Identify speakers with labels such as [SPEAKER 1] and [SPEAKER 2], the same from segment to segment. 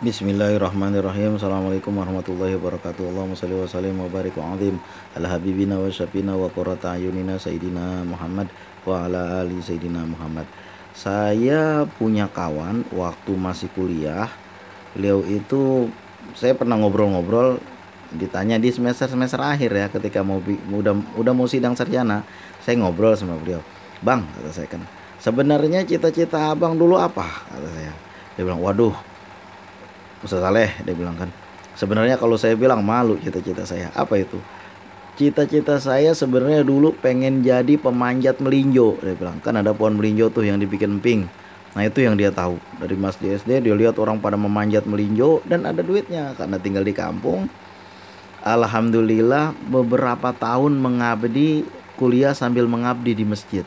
[SPEAKER 1] Bismillahirrahmanirrahim. Assalamualaikum warahmatullahi wabarakatuh. Allahumma shalli wa sallim wa barik wa azim ala habibina wa syafina wa qurrata ayunina sayyidina Muhammad wa ala ali sayyidina Muhammad. Saya punya kawan waktu masih kuliah. Beliau itu saya pernah ngobrol-ngobrol, ditanya di semester akhir ya, ketika udah mau sidang sarjana. Saya ngobrol sama beliau. "Bang," kata saya kan, "sebenarnya cita-cita Abang dulu apa?" kata saya. Dia bilang, "Waduh, Ustaz Saleh," dia bilang kan, "sebenarnya kalau saya bilang malu cita-cita saya." "Apa itu?" "Cita-cita saya sebenarnya dulu pengen jadi pemanjat melinjo," dia bilang. "Kan ada pohon melinjo tuh yang dibikin emping. Nah itu yang dia tahu. Dari Mas di SD dia lihat orang pada memanjat melinjo dan ada duitnya karena tinggal di kampung. Alhamdulillah beberapa tahun mengabdi, kuliah sambil mengabdi di masjid.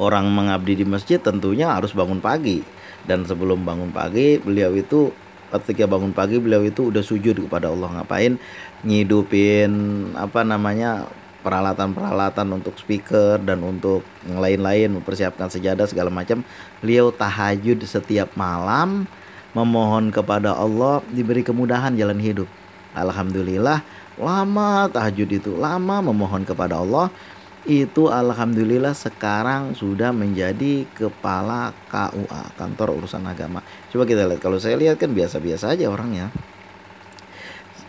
[SPEAKER 1] Orang mengabdi di masjid tentunya harus bangun pagi. Dan sebelum bangun pagi, ketika bangun pagi beliau itu udah sujud kepada Allah. Ngapain? Ngidupin peralatan-peralatan untuk speaker dan untuk yang lain-lain, mempersiapkan sejadah segala macam. Beliau tahajud setiap malam, memohon kepada Allah diberi kemudahan jalan hidup. Alhamdulillah, lama tahajud itu, lama memohon kepada Allah. Itu alhamdulillah sekarang sudah menjadi kepala KUA, kantor urusan agama. Coba kita lihat, kalau saya lihat kan biasa-biasa aja orangnya.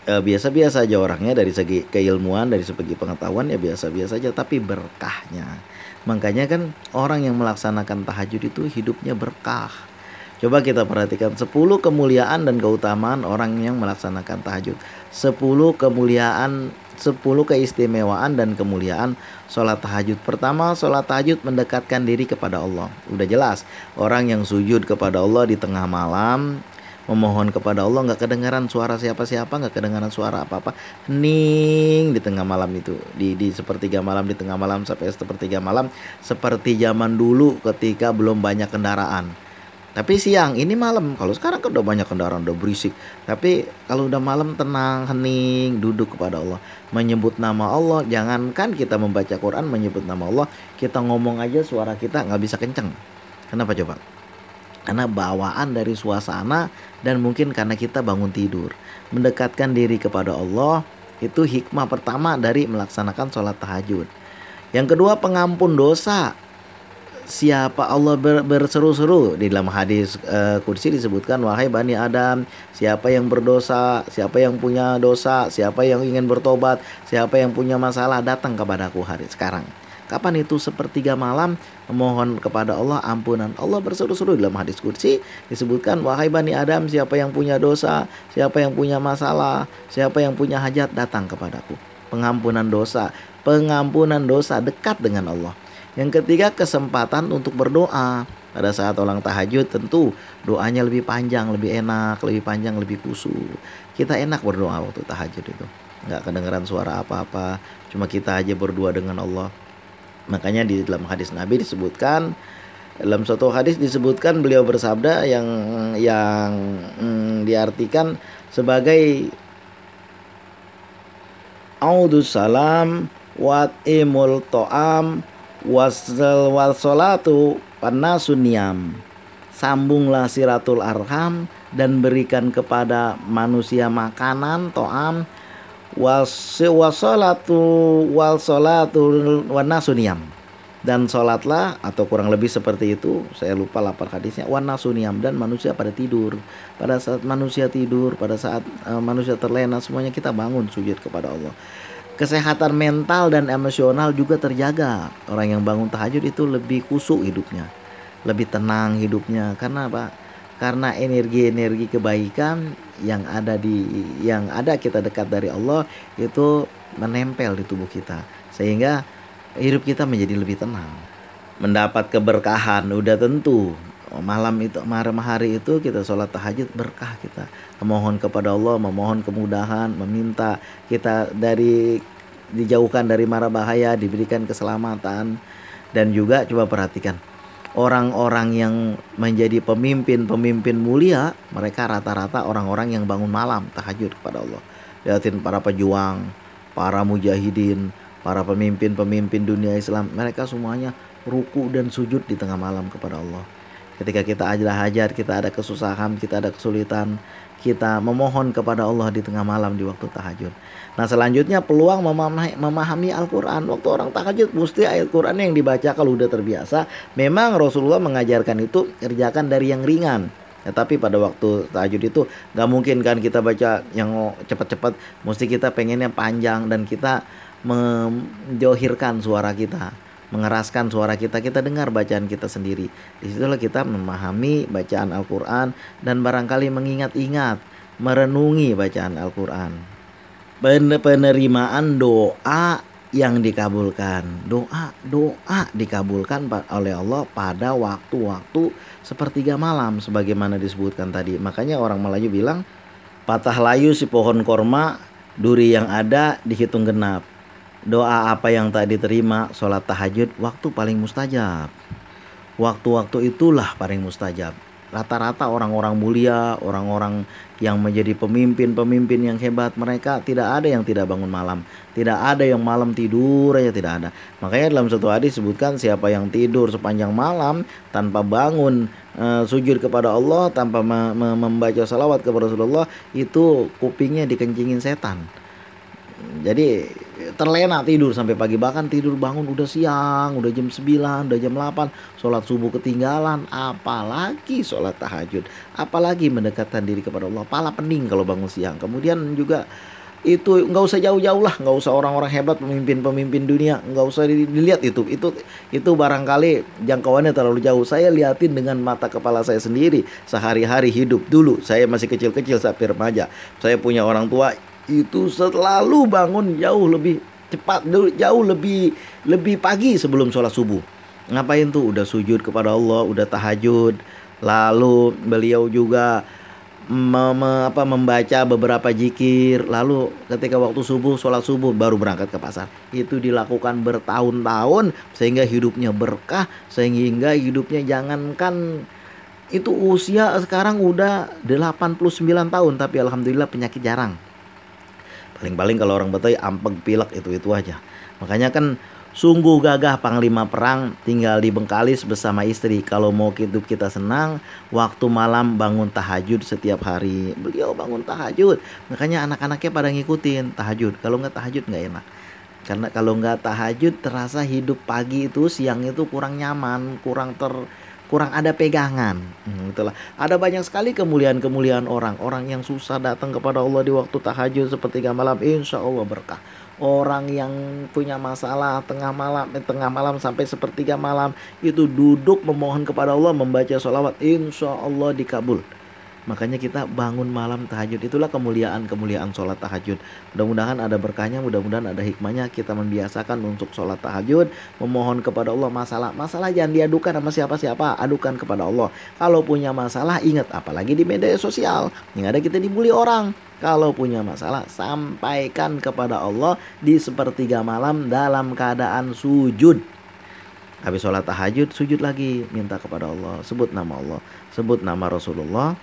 [SPEAKER 1] Biasa-biasa aja orangnya dari segi keilmuan, dari segi pengetahuan ya biasa-biasa aja, tapi berkahnya. Makanya kan orang yang melaksanakan tahajud itu hidupnya berkah. Coba kita perhatikan 10 kemuliaan dan keutamaan orang yang melaksanakan tahajud. 10 kemuliaan, 10 keistimewaan dan kemuliaan sholat tahajud. Pertama, sholat tahajud mendekatkan diri kepada Allah. Udah jelas, orang yang sujud kepada Allah di tengah malam, memohon kepada Allah, nggak kedengaran suara siapa-siapa, nggak kedengaran suara apa-apa, hening di tengah malam itu, di sepertiga malam, di tengah malam sampai sepertiga malam, seperti zaman dulu ketika belum banyak kendaraan. Tapi siang, ini malam. Kalau sekarang kan udah banyak kendaraan, udah berisik. Tapi kalau udah malam tenang, hening, duduk kepada Allah, menyebut nama Allah. Jangankan kita membaca Quran, menyebut nama Allah, kita ngomong aja suara kita nggak bisa kenceng. Kenapa coba? Karena bawaan dari suasana dan mungkin karena kita bangun tidur. Mendekatkan diri kepada Allah itu hikmah pertama dari melaksanakan sholat tahajud. Yang kedua, pengampun dosa. Siapa Allah berseru-seru di dalam hadis kursi disebutkan, "Wahai Bani Adam, siapa yang berdosa, siapa yang punya dosa, siapa yang ingin bertobat, siapa yang punya masalah, datang kepadaku hari sekarang." Kapan itu? Sepertiga malam, memohon kepada Allah ampunan. Allah berseru-seru dalam hadis kursi disebutkan, "Wahai Bani Adam, siapa yang punya dosa, siapa yang punya masalah, siapa yang punya hajat, datang kepadaku." Pengampunan dosa dekat dengan Allah. Yang ketiga, kesempatan untuk berdoa. Pada saat orang tahajud tentu doanya lebih panjang, lebih enak, lebih panjang, lebih khusyuk. Kita enak berdoa waktu tahajud itu. Nggak kedengeran suara apa-apa, cuma kita aja berdua dengan Allah. Makanya di dalam hadis Nabi disebutkan, dalam suatu hadis disebutkan beliau bersabda yang diartikan sebagai audus salam wat imul to'am wal solatu panasuniam. Sambunglah siratul arham dan berikan kepada manusia makanan, to'am, wasolatu wanasuniam, dan sholatlah, atau kurang lebih seperti itu, saya lupa lapar hadisnya, wanasuniam, dan manusia pada tidur. Pada saat manusia tidur, pada saat manusia terlena, semuanya kita bangun sujud kepada Allah. Kesehatan mental dan emosional juga terjaga. Orang yang bangun tahajud itu lebih khusyuk hidupnya, lebih tenang hidupnya. Karena apa? Karena energi-energi kebaikan yang ada kita dekat dari Allah itu menempel di tubuh kita, sehingga hidup kita menjadi lebih tenang, mendapat keberkahan. Udah tentu malam hari itu kita sholat tahajud, berkah kita memohon kepada Allah, memohon kemudahan, meminta kita dijauhkan dari mara bahaya, diberikan keselamatan. Dan juga coba perhatikan, orang-orang yang menjadi pemimpin mulia, mereka rata-rata orang-orang yang bangun malam tahajud kepada Allah. Lihatin para pejuang, para mujahidin, para pemimpin dunia Islam, mereka semuanya ruku dan sujud di tengah malam kepada Allah. Ketika kita ada hajat, kita ada kesusahan, kita ada kesulitan, kita memohon kepada Allah di tengah malam di waktu tahajud. Nah selanjutnya peluang memahami Al-Quran. Waktu orang tahajud mesti ayat Quran yang dibaca. Kalau udah terbiasa, memang Rasulullah mengajarkan itu kerjakan dari yang ringan. Ya, tapi pada waktu tahajud itu gak mungkin kan kita baca yang cepat-cepat. Mesti kita pengennya panjang dan kita menjohirkan suara kita, mengeraskan suara kita, kita dengar bacaan kita sendiri. Disitulah kita memahami bacaan Al-Quran dan barangkali mengingat-ingat, merenungi bacaan Al-Quran. Penerimaan doa yang dikabulkan, doa dikabulkan oleh Allah pada waktu-waktu sepertiga malam, sebagaimana disebutkan tadi. Makanya orang Melayu bilang, patah layu si pohon korma, duri yang ada dihitung genap. Doa apa yang tak diterima, sholat tahajud, waktu paling mustajab. Waktu-waktu itulah paling mustajab. Rata-rata orang-orang mulia, orang-orang yang menjadi pemimpin-pemimpin yang hebat, mereka tidak ada yang tidak bangun malam. Tidak ada yang malam tidur aja, tidak ada. Makanya dalam satu hadis disebutkan, siapa yang tidur sepanjang malam tanpa bangun sujud kepada Allah, tanpa membaca salawat kepada Rasulullah, itu kupingnya dikencingin setan. Jadi terlena tidur sampai pagi, bahkan tidur bangun udah siang, udah jam 9, udah jam 8, sholat subuh ketinggalan, apalagi sholat tahajud, apalagi mendekatkan diri kepada Allah, pala pening kalau bangun siang. Kemudian juga itu nggak usah jauh-jauh lah, nggak usah orang-orang hebat, pemimpin-pemimpin dunia, nggak usah dilihat itu barangkali jangkauannya terlalu jauh. Saya liatin dengan mata kepala saya sendiri, sehari-hari hidup dulu. Saya masih kecil-kecil sampai remaja, saya punya orang tua itu selalu bangun jauh lebih cepat, jauh lebih pagi sebelum sholat subuh. Ngapain tuh? Udah sujud kepada Allah, udah tahajud. Lalu beliau juga membaca beberapa zikir. Lalu ketika waktu subuh, sholat subuh, baru berangkat ke pasar. Itu dilakukan bertahun-tahun sehingga hidupnya berkah, sehingga hidupnya jangankan itu usia sekarang udah 89 tahun, tapi alhamdulillah penyakit jarang. Paling-paling kalau orang Betawi ampeg pilek itu aja. Makanya kan sungguh gagah panglima perang tinggal di Bengkalis bersama istri. Kalau mau hidup kita senang, waktu malam bangun tahajud setiap hari. Beliau bangun tahajud. Makanya anak-anaknya pada ngikutin tahajud. Kalau nggak tahajud nggak enak. Karena kalau nggak tahajud terasa hidup pagi itu, siang itu kurang nyaman, kurang ada pegangan. Itulah. Ada banyak sekali kemuliaan-kemuliaan orang yang susah datang kepada Allah di waktu tahajud sepertiga malam, insya Allah berkah. Orang yang punya masalah tengah malam sampai sepertiga malam itu duduk memohon kepada Allah, membaca sholawat, insya Allah dikabul. Makanya kita bangun malam tahajud, itulah kemuliaan sholat tahajud. Mudah-mudahan ada berkahnya, mudah-mudahan ada hikmahnya. Kita membiasakan untuk sholat tahajud, memohon kepada Allah. Masalah jangan diadukan sama siapa-siapa, adukan kepada Allah. Kalau punya masalah, ingat, apalagi di media sosial yang ada kita dibully orang. Kalau punya masalah, sampaikan kepada Allah di sepertiga malam dalam keadaan sujud. Habis sholat tahajud, sujud lagi, minta kepada Allah, sebut nama Allah, sebut nama Rasulullah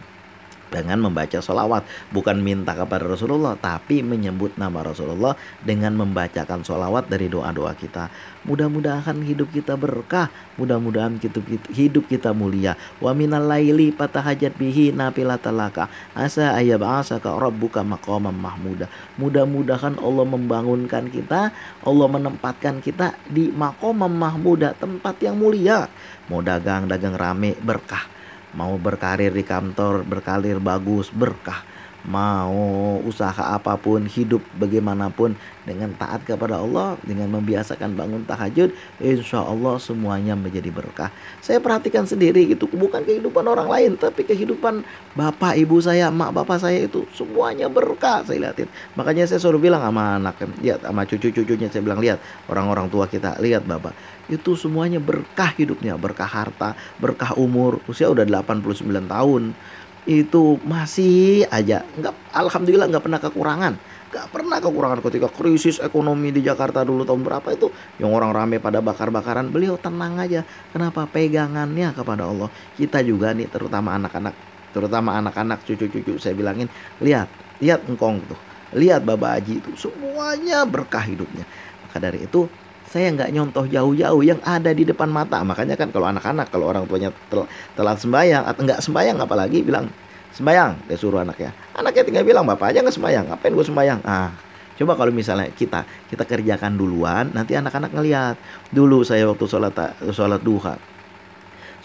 [SPEAKER 1] dengan membaca sholawat. Bukan minta kepada Rasulullah, tapi menyebut nama Rasulullah dengan membacakan sholawat dari doa-doa kita. Mudah-mudahan hidup kita berkah, mudah-mudahan hidup kita mulia. Wa minal laili fatahajat bihi nafilatalaka asa ayyab'asaka rabbuka maqaman mahmuda. Mudah-mudahan Allah membangunkan kita, Allah menempatkan kita di maqaman mahmuda, tempat yang mulia. Mau dagang rame, berkah. Mau berkarir di kantor, berkarir bagus, berkah. Mau usaha apapun, hidup bagaimanapun, dengan taat kepada Allah, dengan membiasakan bangun tahajud, insya Allah semuanya menjadi berkah. Saya perhatikan sendiri itu, bukan kehidupan orang lain, tapi kehidupan bapak ibu saya, mak bapak saya itu semuanya berkah. Saya lihatin. Makanya saya selalu bilang sama anak, lihat, sama cucu-cucunya saya bilang, lihat orang-orang tua kita, lihat bapak, itu semuanya berkah hidupnya, berkah harta, berkah umur. Usia udah 89 tahun. Itu masih aja alhamdulillah nggak pernah kekurangan. Ketika krisis ekonomi di Jakarta dulu tahun berapa itu yang orang rame pada bakar-bakaran, beliau tenang aja. Kenapa? Pegangannya kepada Allah. Kita juga nih, terutama anak-anak, cucu-cucu saya bilangin, lihat engkong tuh, lihat Baba Haji itu semuanya berkah hidupnya. Maka dari itu Saya nggak nyontoh jauh-jauh yang ada di depan mata. Makanya kan kalau anak-anak, kalau orang tuanya telat sembahyang atau nggak sembahyang, apalagi bilang sembahyang, dia suruh anaknya. Anaknya tinggal bilang, bapak aja nggak sembahyang, ngapain gue sembahyang? Ah, coba kalau misalnya kita kerjakan duluan, nanti anak-anak ngelihat. Dulu saya waktu sholat duha,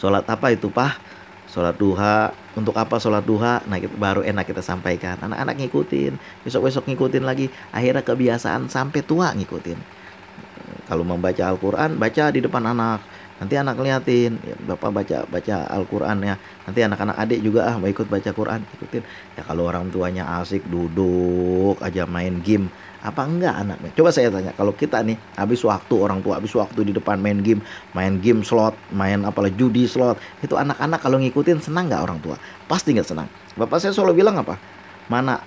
[SPEAKER 1] sholat apa itu Pak? Sholat duha, untuk apa sholat duha? Nah, baru enak kita sampaikan. Anak-anak ngikutin, besok-besok ngikutin lagi. Akhirnya kebiasaan sampai tua ngikutin. Kalau membaca Al-Quran, baca di depan anak. Nanti anak ngeliatin, ya, bapak baca Al-Quran ya. Nanti anak-anak adik juga mau ikut baca Quran, ikutin. Ya kalau orang tuanya asik duduk aja main game, apa enggak anaknya? Coba saya tanya, kalau kita nih habis waktu, orang tua habis waktu di depan main game slot, main apalah judi slot, itu anak-anak kalau ngikutin senang nggak orang tua? Pasti nggak senang. Bapak saya selalu bilang apa? Mana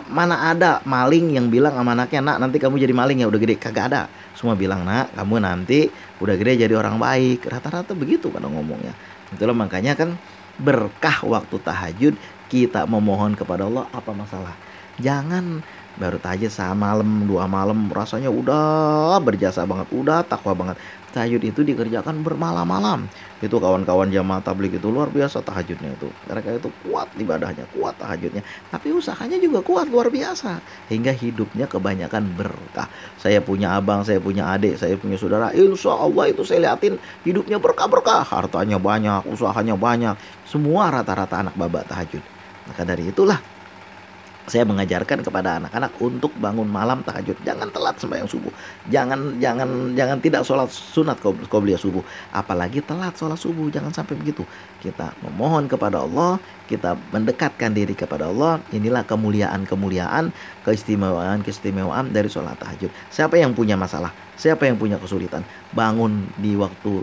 [SPEAKER 1] mana ada maling yang bilang sama anaknya, nak nanti kamu jadi maling ya udah gede, kagak ada. Semua bilang, nak kamu nanti udah gede jadi orang baik. Rata-rata begitu kan ngomongnya. Itulah makanya kan berkah waktu tahajud, kita memohon kepada Allah. Apa masalah? Jangan baru tahajud malam 2 malam rasanya udah berjasa banget, udah takwa banget. Tahajud itu dikerjakan bermalam-malam. Itu kawan-kawan jamaah tabligh itu luar biasa tahajudnya itu. Mereka itu kuat ibadahnya, kuat tahajudnya, tapi usahanya juga kuat luar biasa. Hingga hidupnya kebanyakan berkah. Saya punya abang, saya punya adik, saya punya saudara, insya Allah itu saya liatin hidupnya berkah-berkah. Hartanya banyak, usahanya banyak. Semua rata-rata anak baba tahajud. Maka dari itulah saya mengajarkan kepada anak-anak untuk bangun malam tahajud. Jangan telat sembahyang subuh. Jangan tidak sholat sunat qobliyah subuh. Apalagi telat sholat subuh. Jangan sampai begitu. Kita memohon kepada Allah, kita mendekatkan diri kepada Allah. Inilah kemuliaan-kemuliaan, keistimewaan dari sholat tahajud. Siapa yang punya masalah? Siapa yang punya kesulitan? Bangun di waktu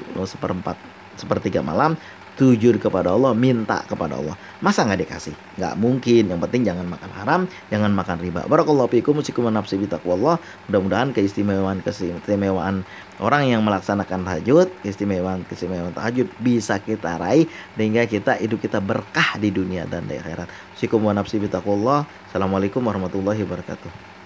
[SPEAKER 1] sepertiga malam, jujur kepada Allah, minta kepada Allah. Masa nggak dikasih? Nggak mungkin. Yang penting jangan makan haram, jangan makan riba. Barakallahu fiikum, usikum wa nafsi bitaqwallah. Mudah-mudahan keistimewaan orang yang melaksanakan tahajud, keistimewaan tahajud bisa kita raih sehingga hidup kita berkah di dunia dan di akhirat. Usikum wa nafsi bitaqwallah. Assalamualaikum warahmatullahi wabarakatuh.